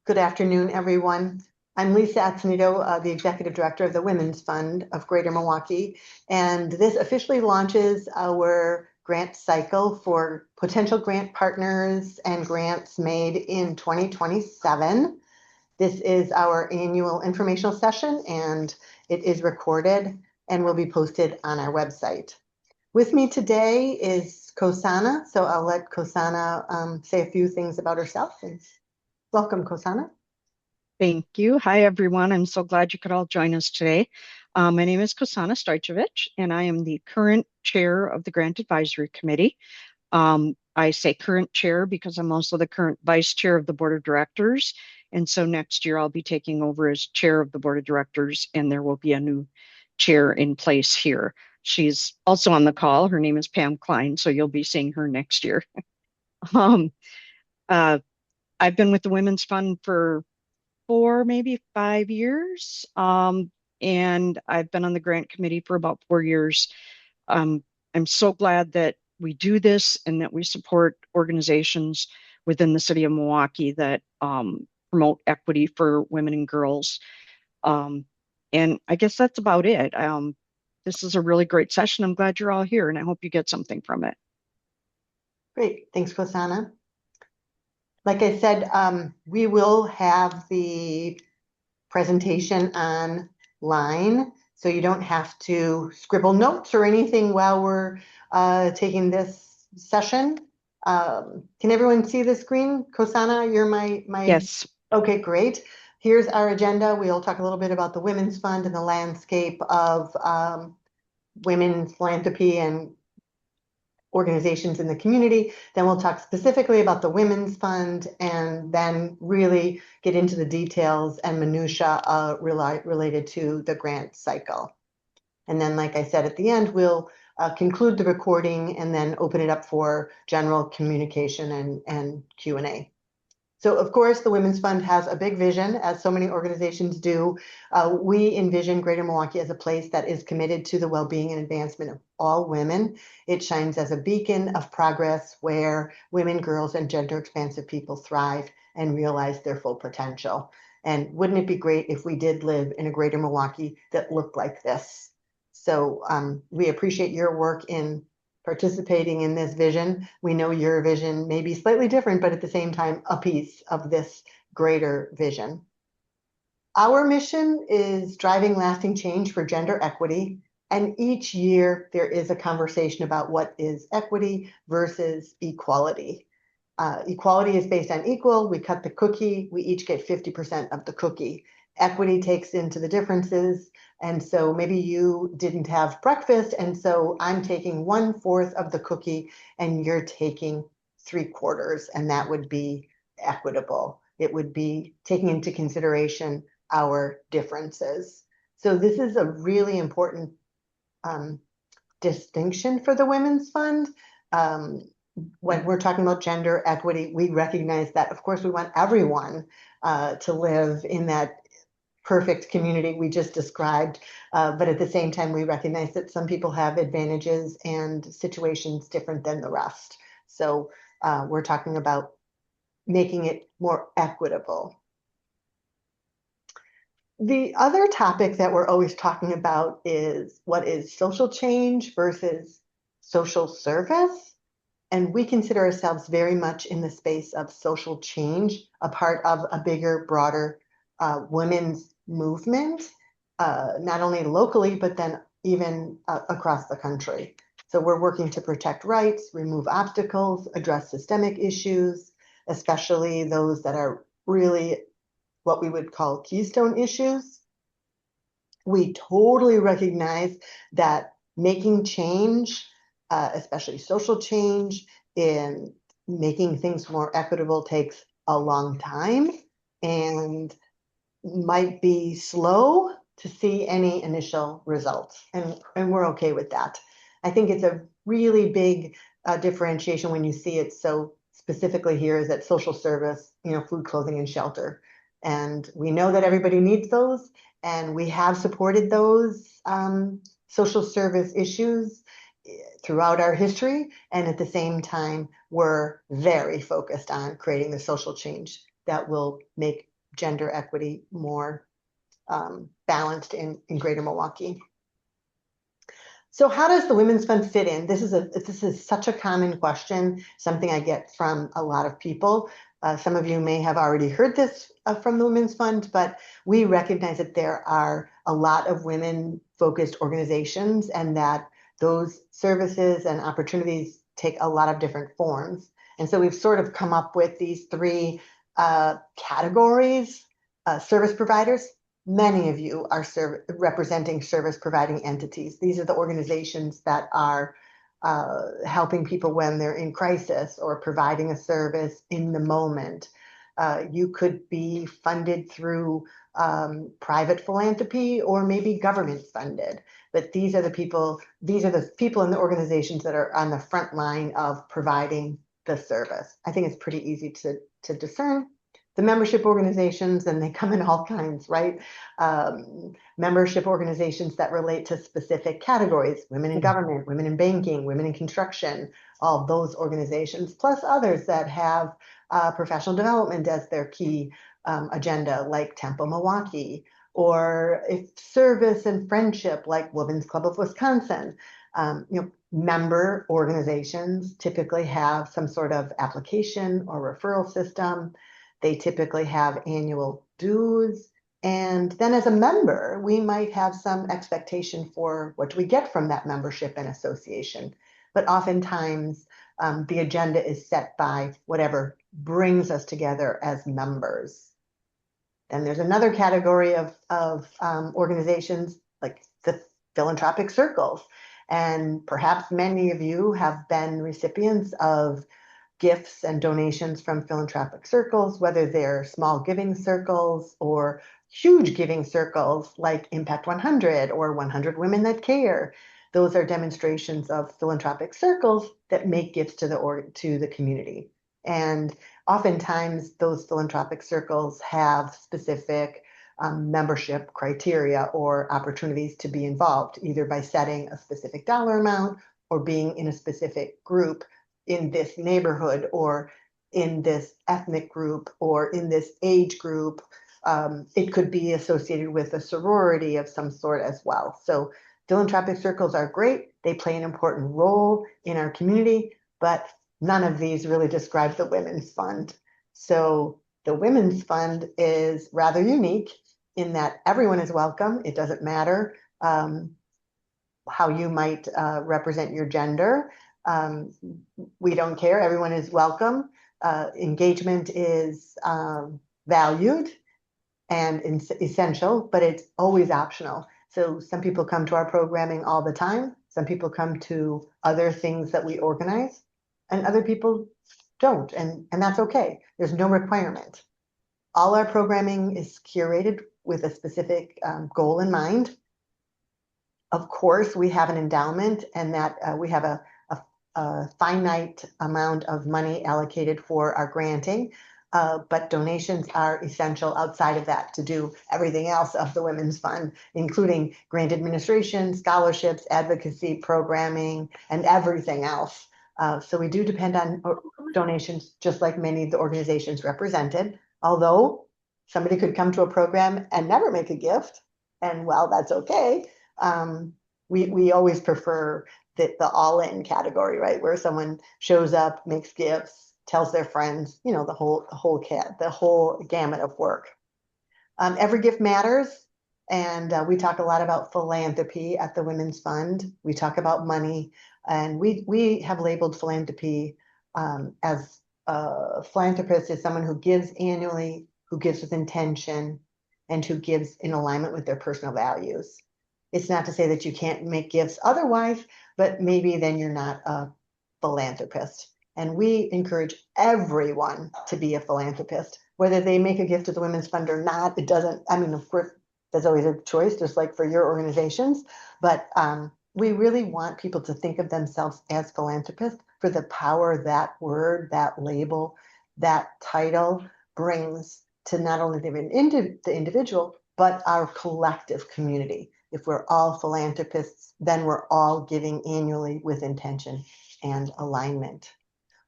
Good afternoon, everyone. I'm Lisa Attonito, the Executive Director of the Women's Fund of Greater Milwaukee, and this officially launches our grant cycle for potential grant partners and grants made in 2027. This is our annual informational session, and it is recorded and will be posted on our website. With me today is Kosana, so I'll let Kosana say a few things about herself. Welcome, Kosana. Thank you. Hi, everyone. I'm so glad you could all join us today. My name is Kosana Stojcevic, and I am the current chair of the Grant Advisory Committee. I say current chair because I'm also the current vice chair of the board of directors. And so next year I'll be taking over as chair of the board of directors, and there will be a new chair in place here. She's also on the call. Her name is Pam Klein, so you'll be seeing her next year. Um, uh, I've been with the Women's Fund for maybe 5 years. And I've been on the grant committee for about 4 years. I'm so glad that we do this and that we support organizations within the city of Milwaukee that promote equity for women and girls. And I guess that's about it. This is a really great session. I'm glad you're all here and I hope you get something from it. Great. Thanks, Kosana. Like I said, we will have the presentation online, so you don't have to scribble notes or anything while we're taking this session. Can everyone see the screen? Kosana, you're my. Yes. Okay, great. Here's our agenda. We'll talk a little bit about the Women's Fund and the landscape of women's philanthropy and organizations in the community. Then we'll talk specifically about the Women's Fund and then really get into the details and minutia related to the grant cycle. And then, like I said, at the end, we'll conclude the recording and then open it up for general communication and Q&A. So, of course, the Women's Fund has a big vision, as so many organizations do. We envision Greater Milwaukee as a place that is committed to the well-being and advancement of all women. It shines as a beacon of progress where women, girls, and gender-expansive people thrive and realize their full potential. And wouldn't it be great if we did live in a Greater Milwaukee that looked like this? So we appreciate your work in participating in this vision. We know your vision may be slightly different, but at the same time, a piece of this greater vision. Our mission is driving lasting change for gender equity. And each year there is a conversation about what is equity versus equality. Equality is based on equal. We cut the cookie. We each get 50% of the cookie. Equity takes into the differences. And so maybe you didn't have breakfast. And so I'm taking 1/4 of the cookie and you're taking 3/4. And that would be equitable. It would be taking into consideration our differences. So this is a really important distinction for the Women's Fund. When we're talking about gender equity, we recognize that, of course, we want everyone to live in that perfect community we just described. But at the same time, we recognize that some people have advantages and situations different than the rest. So we're talking about making it more equitable. The other topic that we're always talking about is what is social change versus social service. And we consider ourselves very much in the space of social change, a part of a bigger, broader women's movement, not only locally, but then even across the country. So we're working to protect rights, remove obstacles, address systemic issues, especially those that are really what we would call keystone issues. We totally recognize that making change, especially social change, in making things more equitable takes a long time and might be slow to see any initial results. And we're okay with that. I think it's a really big differentiation when you see it so specifically here is that social service, food, clothing, and shelter. And we know that everybody needs those, and we have supported those social service issues throughout our history. And at the same time, we're very focused on creating the social change that will make gender equity more balanced in Greater Milwaukee. So how does the Women's Fund fit in? This is such a common question, something I get from a lot of people. Some of you may have already heard this from the Women's Fund, but we recognize that there are a lot of women-focused organizations and that those services and opportunities take a lot of different forms. And so we've sort of come up with these three categories. Service providers. Many of you are representing service providing entities. These are the organizations that are helping people when they're in crisis or providing a service in the moment. You could be funded through private philanthropy or maybe government funded. But these are the people in the organizations that are on the front line of providing the service. I think it's pretty easy to discern. The membership organizations, and they come in all kinds, right? Membership organizations that relate to specific categories, women in government, women in banking, women in construction, all those organizations, plus others that have professional development as their key agenda, like Temple Milwaukee, or if service and friendship, like Women's Club of Wisconsin. Member organizations typically have some sort of application or referral system. They typically have annual dues. And then as a member, we might have some expectation for what do we get from that membership and association. But oftentimes the agenda is set by whatever brings us together as members. Then there's another category of organizations like the philanthropic circles. And perhaps many of you have been recipients of gifts and donations from philanthropic circles, whether they're small giving circles or huge giving circles like Impact 100 or 100 Women That Care. Those are demonstrations of philanthropic circles that make gifts to the community. And oftentimes those philanthropic circles have specific membership criteria or opportunities to be involved, either by setting a specific dollar amount or being in a specific group in this neighborhood or in this ethnic group or in this age group. It could be associated with a sorority of some sort as well. So philanthropic circles are great. They play an important role in our community, but none of these really describe the Women's Fund. So the Women's Fund is rather unique in that everyone is welcome. It doesn't matter how you might represent your gender. We don't care. Everyone is welcome. Engagement is valued and essential, but it's always optional. So some people come to our programming all the time. Some people come to other things that we organize, and other people don't, and that's okay. There's no requirement. All our programming is curated with a specific goal in mind. Of course, we have an endowment, and that we have a finite amount of money allocated for our granting, but donations are essential outside of that to do everything else of the Women's Fund, including grant administration, scholarships, advocacy, programming, and everything else. So we do depend on donations, just like many of the organizations represented, although somebody could come to a program and never make a gift, and well, that's okay. We always prefer the all-in category, right? Where someone shows up, makes gifts, tells their friends, the whole gamut of work. Every gift matters, and we talk a lot about philanthropy at the Women's Fund. We talk about money, and we have labeled philanthropy as a philanthropist is someone who gives annually, who gives with intention, and who gives in alignment with their personal values. It's not to say that you can't make gifts otherwise, but maybe then you're not a philanthropist. And we encourage everyone to be a philanthropist, whether they make a gift to the Women's Fund or not. It doesn't, of course, there's always a choice, just like for your organizations. But we really want people to think of themselves as philanthropists for the power that word, that label, that title brings to not only the individual, but our collective community. If we're all philanthropists, then we're all giving annually with intention and alignment.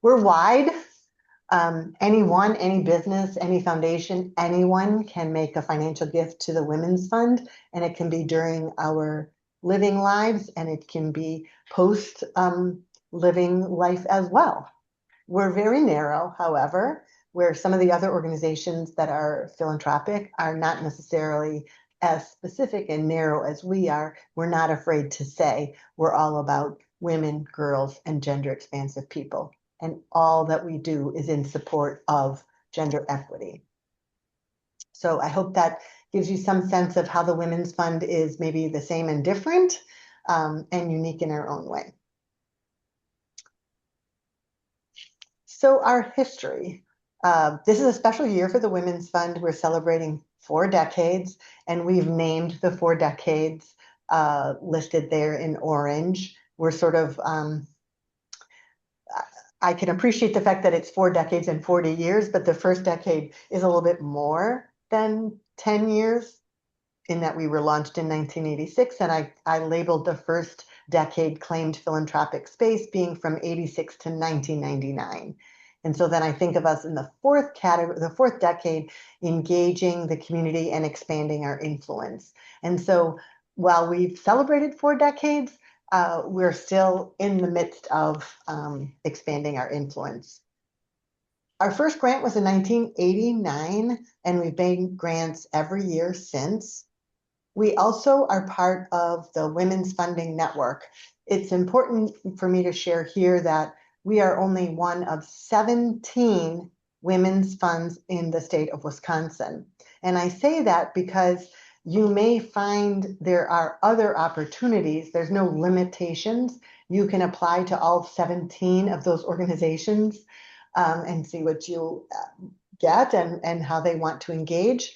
We're wide. Anyone, any business, any foundation, anyone can make a financial gift to the Women's Fund, and it can be during our living lives, and it can be post living life as well. We're very narrow, however, where some of the other organizations that are philanthropic are not necessarily as specific and narrow as we are. We're not afraid to say we're all about women, girls, and gender expansive people. And all that we do is in support of gender equity. So I hope that gives you some sense of how the Women's Fund is maybe the same and different, and unique in our own way. So our history. This is a special year for the Women's Fund. We're celebrating 4 decades, and we've named the 4 decades listed there in orange. We're sort of, I can appreciate the fact that it's 4 decades and 40 years, but the first decade is a little bit more than 10 years in that we were launched in 1986, and I labeled the first decade claimed philanthropic space being from 86 to 1999. And so then I think of us in the fourth category, the fourth decade, engaging the community and expanding our influence. And so while we've celebrated 4 decades, we're still in the midst of expanding our influence. Our first grant was in 1989, and we've made grants every year since. We also are part of the Women's Funding Network. It's important for me to share here that we are only one of 17 women's funds in the state of Wisconsin. And I say that because you may find there are other opportunities. There's no limitations. You can apply to all 17 of those organizations and see what you get and how they want to engage.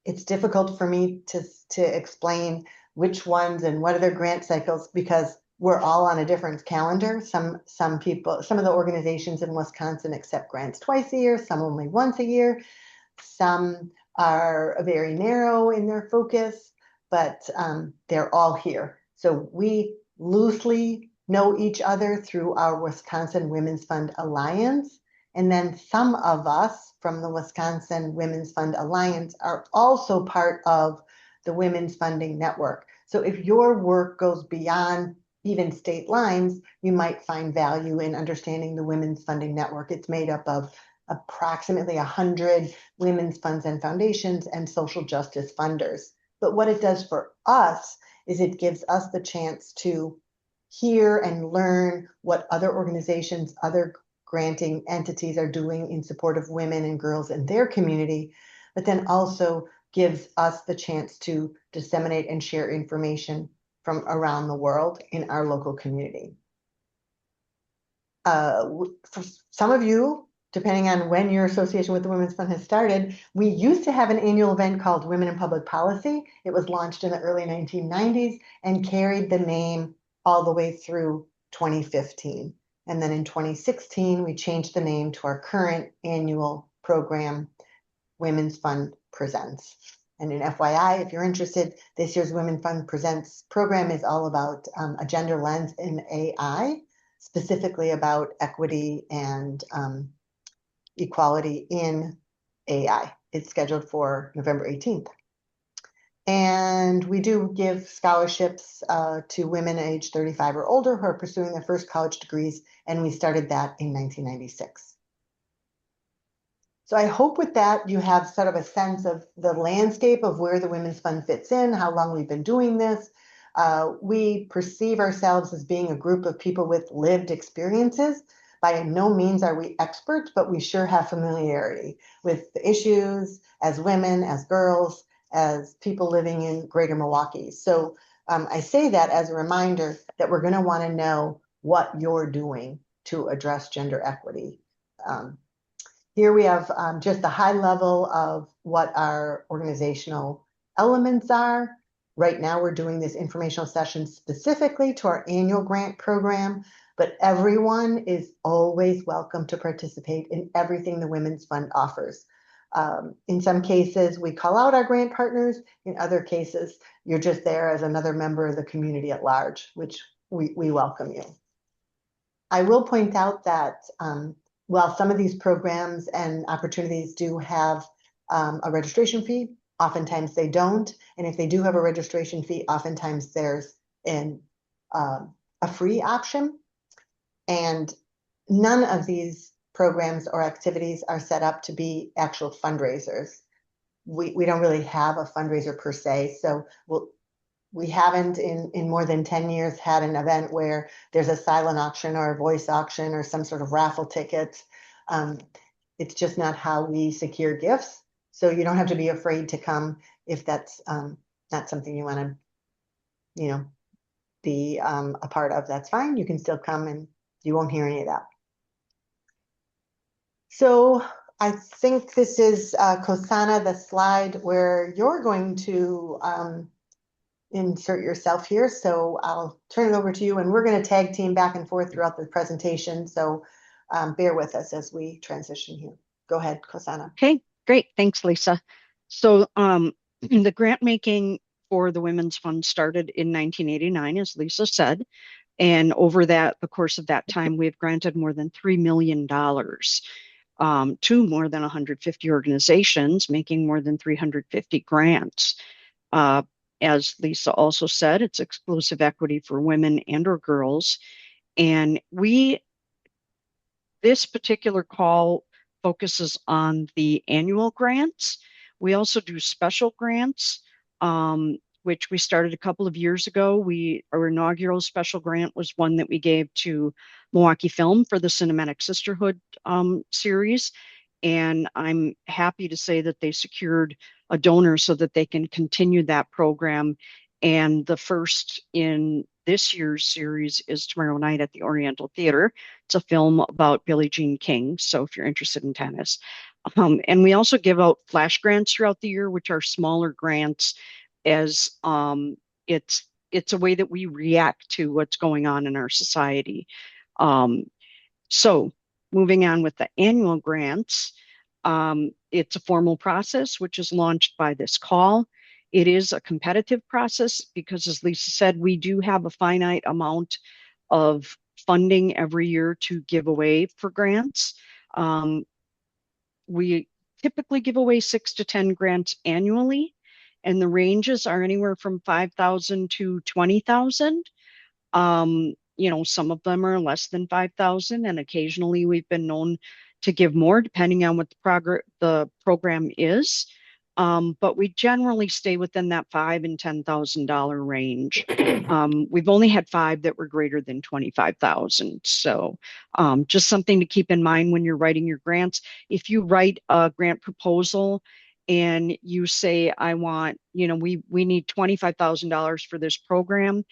It's difficult for me to explain which ones and what are their grant cycles because we're all on a different calendar. Some people, some of the organizations in Wisconsin accept grants twice a year, some only once a year. Some are very narrow in their focus, but they're all here. So we loosely know each other through our Wisconsin Women's Fund Alliance. And then some of us from the Wisconsin Women's Fund Alliance are also part of the Women's Funding Network. So if your work goes beyond even state lines, you might find value in understanding the Women's Funding Network. It's made up of approximately 100 women's funds and foundations and social justice funders. But what it does for us is it gives us the chance to hear and learn what other organizations, other granting entities are doing in support of women and girls in their community, but then also gives us the chance to disseminate and share information from around the world in our local community. For some of you, depending on when your association with the Women's Fund has started, we used to have an annual event called Women in Public Policy. It was launched in the early 1990s and carried the name all the way through 2015. And then in 2016, we changed the name to our current annual program, Women's Fund Presents. And in FYI, if you're interested, this year's Women Fund Presents program is all about a gender lens in AI, specifically about equity and equality in AI. It's scheduled for November 18th. And we do give scholarships to women aged 35 or older who are pursuing their first college degrees, and we started that in 1996. So I hope with that you have sort of a sense of the landscape of where the Women's Fund fits in, how long we've been doing this. We perceive ourselves as being a group of people with lived experiences. By no means are we experts, but we sure have familiarity with the issues as women, as girls, as people living in greater Milwaukee. So I say that as a reminder that we're going to want to know what you're doing to address gender equity. Here we have just the high level of what our organizational elements are. Right now, we're doing this informational session specifically to our annual grant program, but everyone is always welcome to participate in everything the Women's Fund offers. In some cases, we call out our grant partners. In other cases, you're just there as another member of the community at large, which we welcome you. I will point out that while some of these programs and opportunities do have a registration fee, oftentimes they don't. And if they do have a registration fee, oftentimes there's an, a free option. And none of these programs or activities are set up to be actual fundraisers. We don't really have a fundraiser per se. So we haven't in more than 10 years had an event where there's a silent auction or a voice auction or some sort of raffle tickets. Um, it's just not how we secure gifts. So you don't have to be afraid to come if that's not something you want to, you know, be a part of. That's fine. You can still come and you won't hear any of that. So I think this is Kosana, the slide where you're going to insert yourself here. So I'll turn it over to you and we're going to tag team back and forth throughout the presentation. So bear with us as we transition here. Go ahead, Kosana. Okay, great. Thanks, Lisa. So the grant making for the Women's Fund started in 1989, as Lisa said. And over the course of that time, we've granted more than $3 million to more than 150 organizations, making more than 350 grants. Uh, as Lisa also said, it's exclusive equity for women and or girls. And this particular call focuses on the annual grants. We also do special grants, which we started a couple of years ago. Our inaugural special grant was one that we gave to Milwaukee Film for the Cinematic Sisterhood series. And I'm happy to say that they secured a donor so that they can continue that program. And the first in this year's series is tomorrow night at the Oriental Theater. It's a film about Billie Jean King. So if you're interested in tennis. And we also give out flash grants throughout the year, which are smaller grants as it's a way that we react to what's going on in our society. So moving on with the annual grants, it's a formal process which is launched by this call. It is a competitive process because, as Lisa said, we do have a finite amount of funding every year to give away for grants. We typically give away 6 to 10 grants annually, and the ranges are anywhere from 5,000 to 20,000. Some of them are less than 5,000, and occasionally we've been known to give more depending on what the program is. But we generally stay within that $5,000 and $10,000 range. We've only had 5 that were greater than 25,000. So just something to keep in mind when you're writing your grants. If you write a grant proposal and you say, I want, we need $25,000 for this program,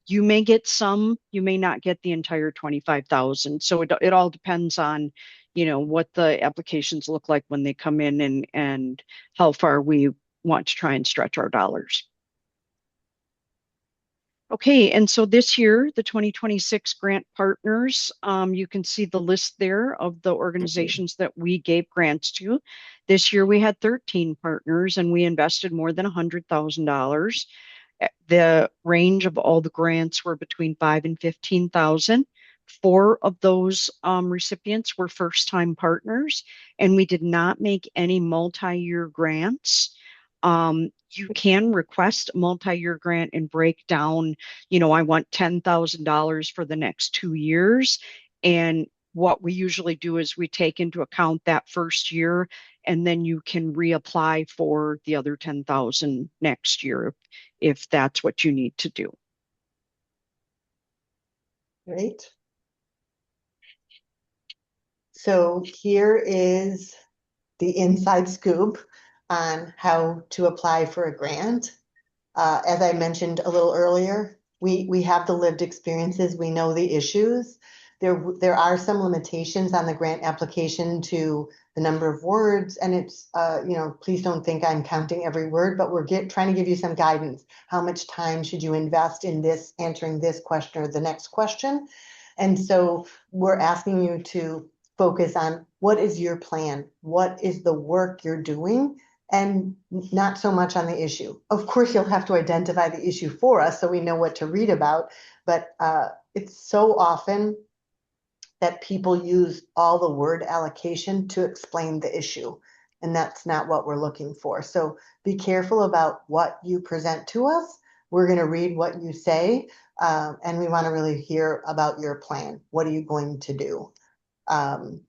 you may get some, you may not get the entire 25,000. So it all depends on, what the applications look like when they come in and how far we want to try and stretch our dollars. Okay, and so this year, the 2026 grant partners, you can see the list there of the organizations that we gave grants to. This year we had 13 partners and we invested more than $100,000. The range of all the grants were between 5 and 15,000. 4 of those recipients were first-time partners, and we did not make any multi-year grants. You can request a multi-year grant and break down, I want $10,000 for the next 2 years. And what we usually do is we take into account that first year, and then you can reapply for the other 10,000 next year if that's what you need to do. Great. So here is the inside scoop on how to apply for a grant. As I mentioned a little earlier, we have the lived experiences, we know the issues. There are some limitations on the grant application to the number of words, and it's, please don't think I'm counting every word, but we're trying to give you some guidance. How much time should you invest in this, answering this question or the next question? And so we're asking you to focus on what is your plan? What is the work you're doing? And not so much on the issue. Of course, you'll have to identify the issue for us so we know what to read about, but it's so often that people use all the word allocation to explain the issue. And that's not what we're looking for. So be careful about what you present to us. We're going to read what you say, and we want to really hear about your plan. What are you going to do? Um,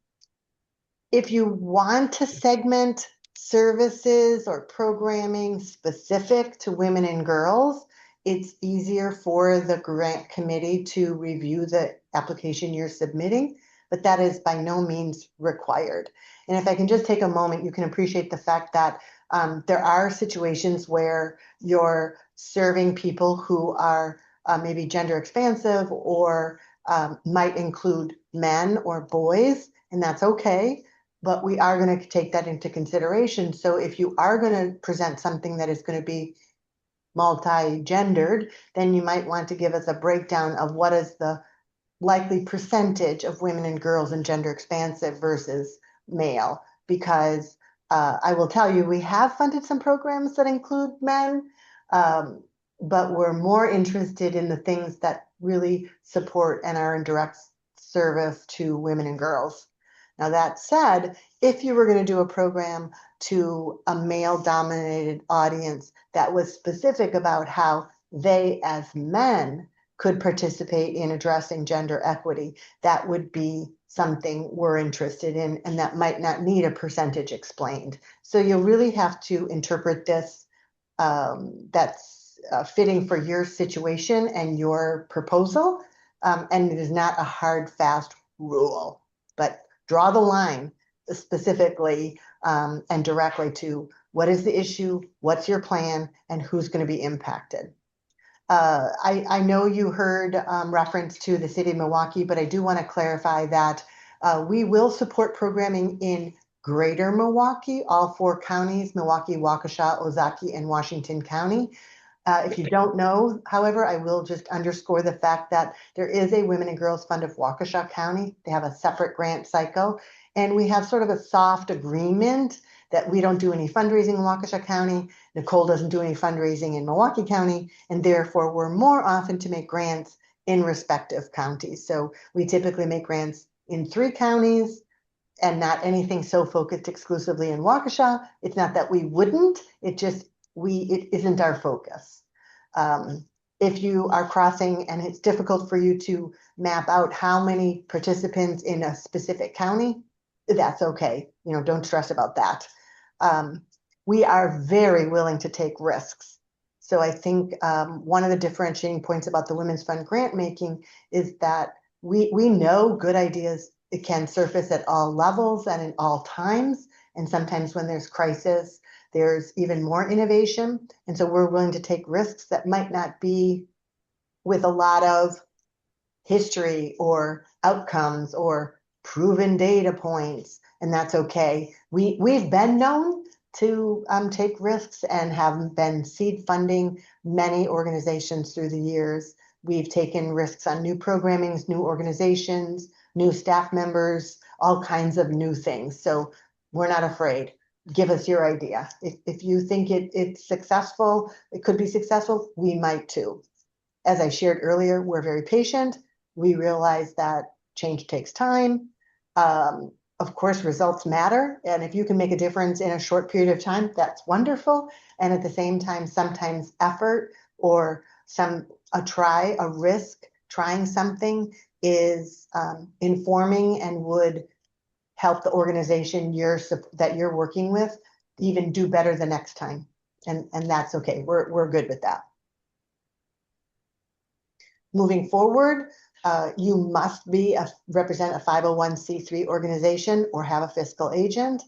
if you want to segment services or programming specific to women and girls, it's easier for the grant committee to review the application you're submitting, but that is by no means required. And if I can just take a moment, you can appreciate the fact that there are situations where you're serving people who are maybe gender expansive or might include men or boys, and that's okay, but we are going to take that into consideration. So if you are going to present something that is going to be multi-gendered, then you might want to give us a breakdown of what is the likely percentage of women and girls and gender expansive versus male. Because I will tell you, we have funded some programs that include men, but we're more interested in the things that really support and are in direct service to women and girls. Now, that said, if you were going to do a program to a male dominated audience that was specific about how they, as men, could participate in addressing gender equity, that would be something we're interested in, and that might not need a percentage explained. So you'll really have to interpret this that's fitting for your situation and your proposal. And it is not a hard, fast rule, but draw the line specifically and directly to what is the issue, what's your plan, and who's going to be impacted. I know you heard reference to the city of Milwaukee, but I do want to clarify that we will support programming in greater Milwaukee, all four counties, Milwaukee, Waukesha, Ozaukee, and Washington County. If you don't know, however, I will just underscore the fact that there is a Women and Girls Fund of Waukesha County. They have a separate grant cycle, and we have sort of a soft agreement that we don't do any fundraising in Waukesha County. Nicole doesn't do any fundraising in Milwaukee County, and therefore we're more often to make grants in respective counties. So we typically make grants in 3 counties and not anything so focused exclusively in Waukesha. It's not that we wouldn't, it isn't our focus. If you are crossing and it's difficult for you to map out how many participants in a specific county, that's okay. Don't stress about that. We are very willing to take risks. So I think one of the differentiating points about the Women's Fund grant making is that we know good ideas, it can surface at all levels and in all times. And sometimes when there's crisis, there's even more innovation. And so we're willing to take risks that might not be with a lot of history or outcomes or proven data points. And that's okay. We've been known to take risks and have been seed funding many organizations through the years. We've taken risks on new programmings, new organizations, new staff members, all kinds of new things. So we're not afraid. Give us your idea. If you think it's successful, it could be successful, we might too. As I shared earlier, we're very patient. We realize that change takes time. Of course, results matter. And if you can make a difference in a short period of time, that's wonderful. And at the same time, sometimes effort or a risk, trying something is informing and would help the organization that you're working with even do better the next time. And that's okay. We're good with that. Moving forward, you must represent a 501c3 organization or have a fiscal agent.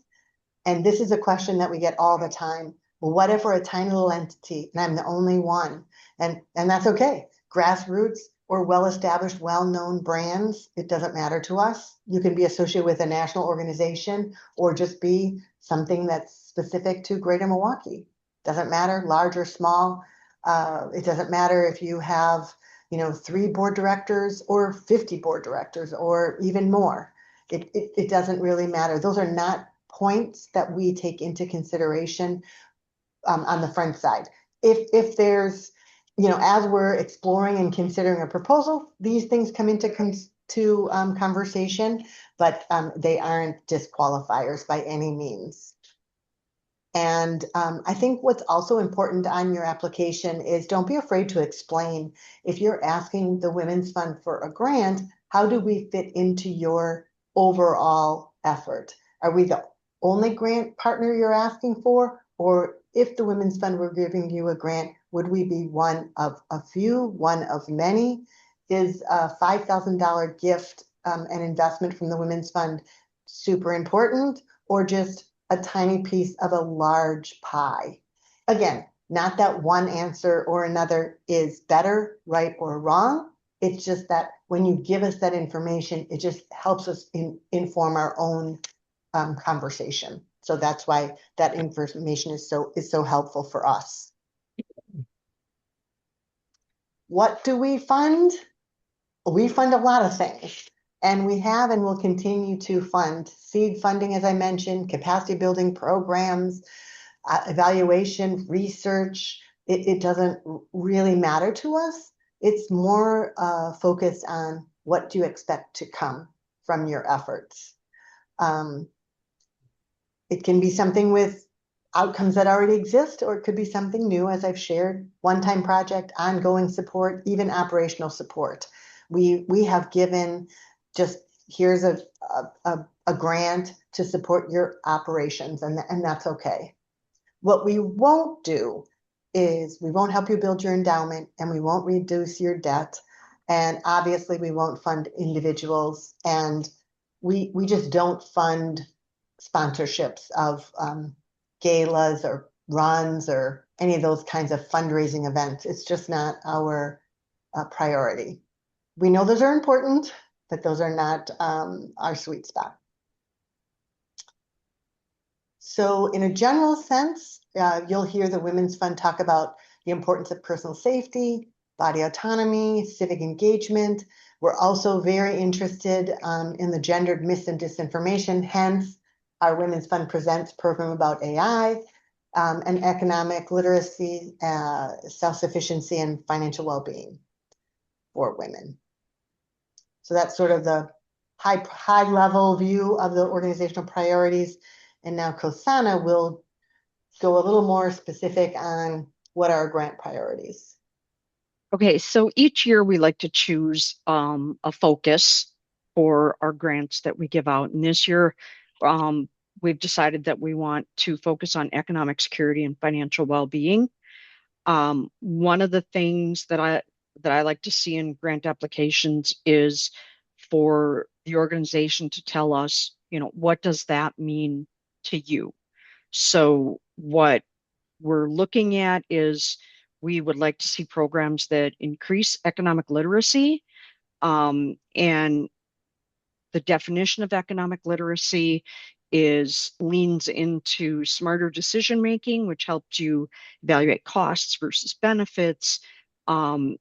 And this is a question that we get all the time. Well, what if we're a tiny little entity and I'm the only one? And that's okay. Grassroots or well-established, well-known brands, it doesn't matter to us. You can be associated with a national organization or just be something that's specific to Greater Milwaukee. Doesn't matter, large or small. It doesn't matter if you have 3 board directors or 50 board directors or even more. It doesn't really matter. Those are not points that we take into consideration on the front side. If there's, as we're exploring and considering a proposal, these things come into to conversation, but they aren't disqualifiers by any means. And I think what's also important on your application is don't be afraid to explain. If you're asking the Women's Fund for a grant, how do we fit into your overall effort? Are we the only grant partner you're asking for? Or if the Women's Fund were giving you a grant, would we be one of a few, one of many? Is a $5,000 gift an investment from the Women's Fund super important, or just a tiny piece of a large pie? Again, not that one answer or another is better, right, or wrong. It's just that when you give us that information, it just helps us inform our own conversation. So that's why that information is so helpful for us. What do we fund? We fund a lot of things. And we have and will continue to fund seed funding, as I mentioned, capacity building programs, evaluation, research. It doesn't really matter to us. It's more focused on what do you expect to come from your efforts. It can be something with outcomes that already exist, or it could be something new, as I've shared, one-time project, ongoing support, even operational support. We have given just here's a grant to support your operations, and that's okay. What we won't do is we won't help you build your endowment, and we won't reduce your debt. And obviously we won't fund individuals, and we just don't fund sponsorships of galas or runs or any of those kinds of fundraising events. It's just not our priority. We know those are important, but those are not our sweet spot. So in a general sense, you'll hear the Women's Fund talk about the importance of personal safety, body autonomy, civic engagement. We're also very interested in the gendered myths and disinformation. Hence, our Women's Fund Presents program about AI and economic literacy, self-sufficiency, and financial well-being for women. So that's sort of the high level view of the organizational priorities. And now Kosana will go a little more specific on what are our grant priorities. Okay, so each year we like to choose a focus for our grants that we give out. And this year, we've decided that we want to focus on economic security and financial well-being. One of the things that I like to see in grant applications is for the organization to tell us, what does that mean to you? So what we're looking at is we would like to see programs that increase economic literacy. And the definition of economic literacy leans into smarter decision making, which helps you evaluate costs versus benefits when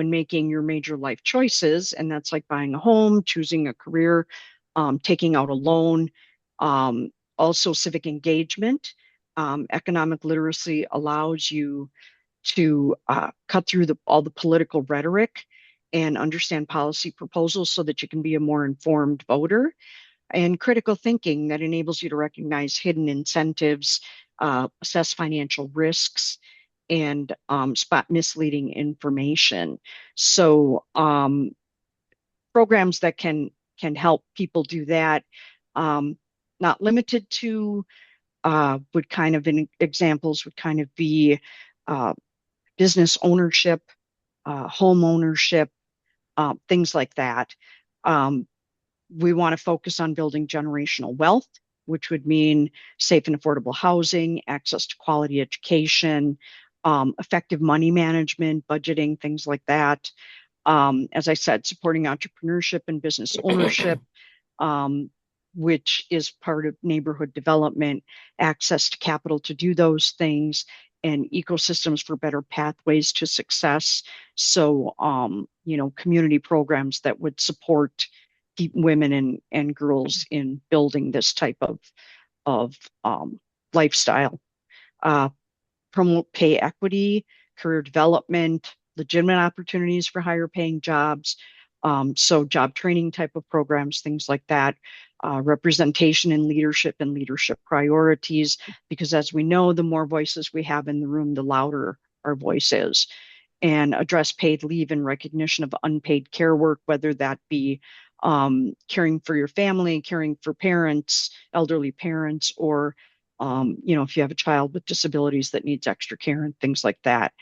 making your major life choices. And that's like buying a home, choosing a career, taking out a loan. Also, civic engagement. Economic literacy allows you to cut through all the political rhetoric and understand policy proposals so that you can be a more informed voter. And critical thinking that enables you to recognize hidden incentives, assess financial risks, and spot misleading information. So programs that can help people do that, not limited to, would kind of in examples would kind of be business ownership, home ownership, things like that. We want to focus on building generational wealth, which would mean safe and affordable housing, access to quality education, effective money management, budgeting, things like that. As I said, supporting entrepreneurship and business ownership, which is part of neighborhood development, access to capital to do those things, and ecosystems for better pathways to success. So, community programs that would support women and girls in building this type of lifestyle. Promote pay equity, career development, legitimate opportunities for higher paying jobs, So job training type of programs, things like that, representation in leadership and leadership priorities, because as we know, the more voices we have in the room, the louder our voice is. And address paid leave in recognition of unpaid care work, whether that be caring for your family, caring for parents, elderly parents, or if you have a child with disabilities that needs extra care and things like that.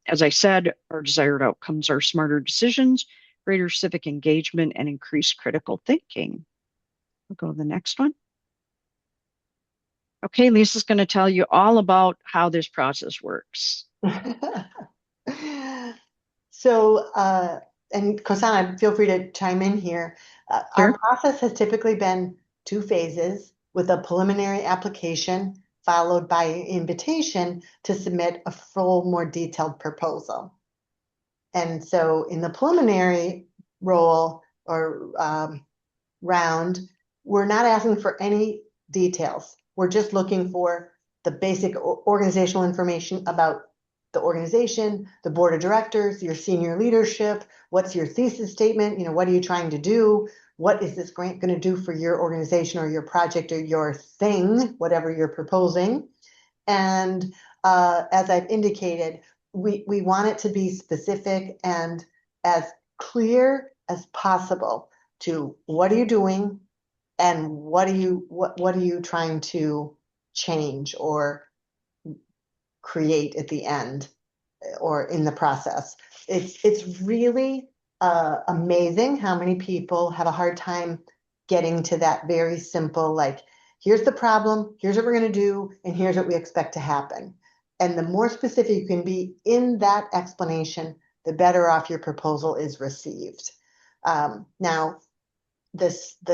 As I said, our desired outcomes are smarter decisions, greater civic engagement, and increased critical thinking. We'll go to the next one. Okay, Lisa's going to tell you all about how this process works. So, and Kosana, feel free to chime in here. Our Sure. process has typically been two phases with a preliminary application followed by an invitation to submit a full, more detailed proposal. And so in the preliminary role or round, we're not asking for any details. We're just looking for the basic organizational information about the organization, the board of directors, your senior leadership, what's your thesis statement, what are you trying to do? What is this grant going to do for your organization or your project or your thing, whatever you're proposing? And as I've indicated, we want it to be specific and as clear as possible to what are you doing and what are you trying to change or create at the end or in the process. It's really amazing how many people have a hard time getting to that very simple, like, here's the problem, here's what we're going to do, and here's what we expect to happen. And the more specific you can be in that explanation, the better off your proposal is received. Now, the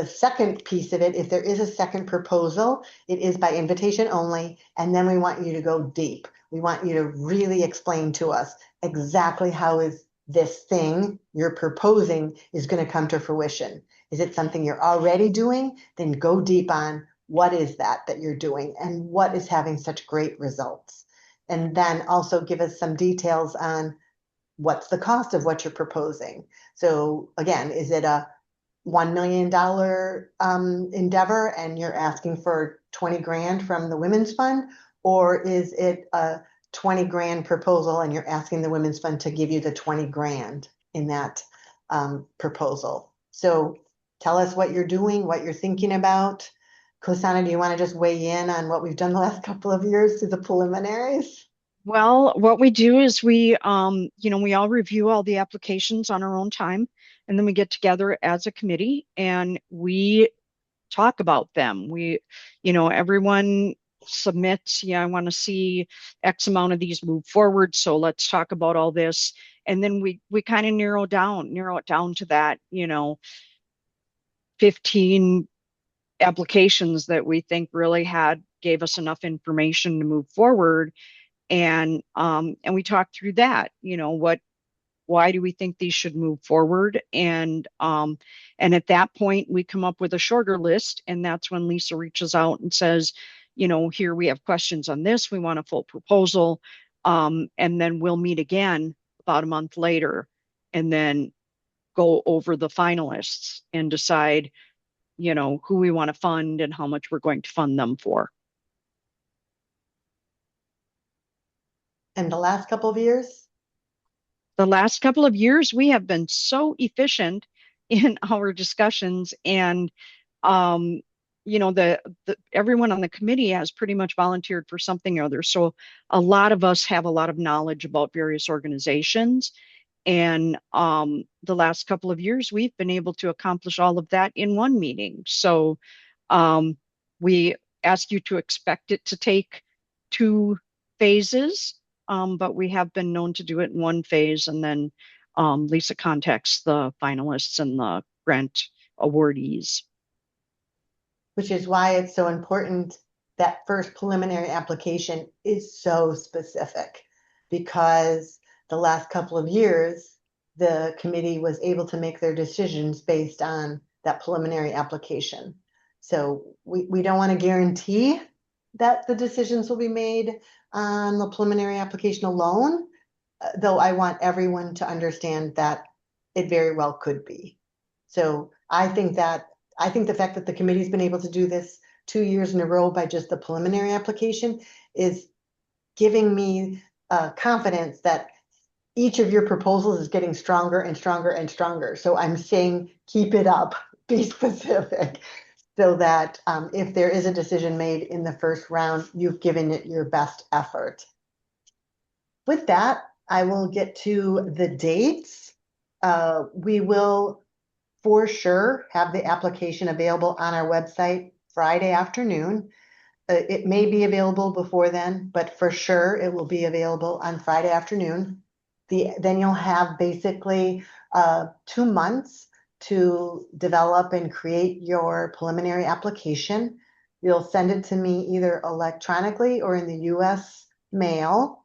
second piece of it, if there is a second proposal, it is by invitation only, and then we want you to go deep. We want you to really explain to us exactly how is this thing you're proposing is going to come to fruition. Is it something you're already doing? Then go deep on what is that you're doing and what is having such great results. And then also give us some details on what's the cost of what you're proposing. So again, is it a $1 million endeavor and you're asking for 20 grand from the Women's Fund? Or is it a 20 grand proposal and you're asking the Women's Fund to give you the 20 grand in that proposal? So tell us what you're doing, what you're thinking about. Kosana, do you want to just weigh in on what we've done the last couple of years through the preliminaries? Well, what we do is we all review all the applications on our own time, and then we get together as a committee and we talk about them. Everyone submits, yeah, I want to see X amount of these move forward, so let's talk about all this. And then we kind of narrow it down to that, 15 applications that we think really gave us enough information to move forward. And we talked through that, why do we think these should move forward? And at that point we come up with a shorter list, and that's when Lisa reaches out and says, here we have questions on this, we want a full proposal. And then we'll meet again about a month later and then go over the finalists and decide, who we want to fund and how much we're going to fund them for. And the last couple of years? The last couple of years, we have been so efficient in our discussions, and um, the everyone on the committee has pretty much volunteered for something or other. So a lot of us have a lot of knowledge about various organizations, and the last couple of years, we've been able to accomplish all of that in one meeting. So um, we ask you to expect it to take 2 phases, but we have been known to do it in one phase, and then Lisa contacts the finalists and the grant awardees. Which is why it's so important that first preliminary application is so specific, because the last couple of years, the committee was able to make their decisions based on that preliminary application. So we don't want to guarantee that the decisions will be made on the preliminary application alone, though I want everyone to understand that it very well could be. So I think the fact that the committee's been able to do this 2 years in a row by just the preliminary application is giving me confidence that each of your proposals is getting stronger and stronger and stronger. So I'm saying keep it up, be specific, so that if there is a decision made in the first round, you've given it your best effort. With that, I will get to the dates. We will for sure have the application available on our website Friday afternoon. It may be available before then, but for sure it will be available on Friday afternoon. Then you'll have basically 2 months to develop and create your preliminary application. You'll send it to me either electronically or in the US mail.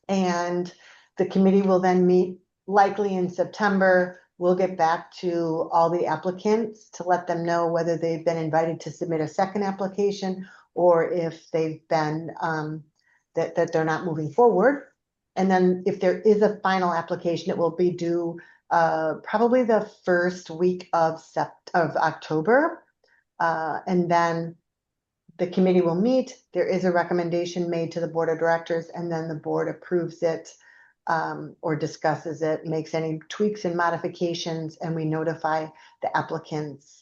And the committee will then meet likely in September. We'll get back to all the applicants to let them know whether they've been invited to submit a second application or if they've been that they're not moving forward. And then if there is a final application, it will be due probably the first week of October. And then the committee will meet. There is a recommendation made to the board of directors, and then the board approves it or discusses it, makes any tweaks and modifications, and we notify the applicants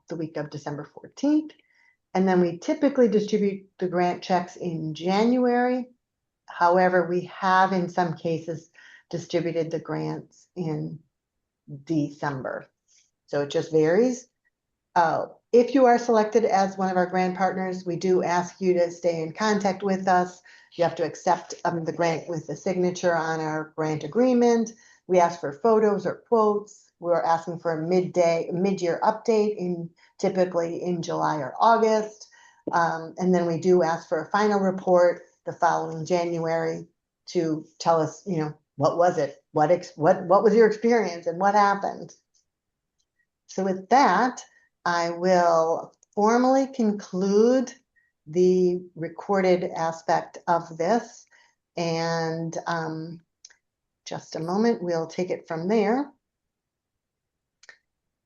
the week of December 14th. And then we typically distribute the grant checks in January. However, we have in some cases distributed the grants in December. So it just varies. If you are selected as one of our grant partners, we do ask you to stay in contact with us. You have to accept the grant with a signature on our grant agreement. We ask for photos or quotes. We're asking for a mid-year update typically in July or August. And then we do ask for a final report the following January to tell us, what was it? What was your experience and what happened? So with that, I will formally conclude the recorded aspect of this, and just a moment, we'll take it from there.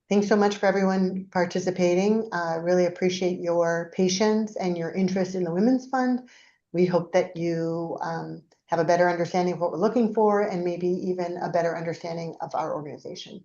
Thanks so much for everyone participating. I really appreciate your patience and your interest in the Women's Fund. We hope that you have a better understanding of what we're looking for and maybe even a better understanding of our organization.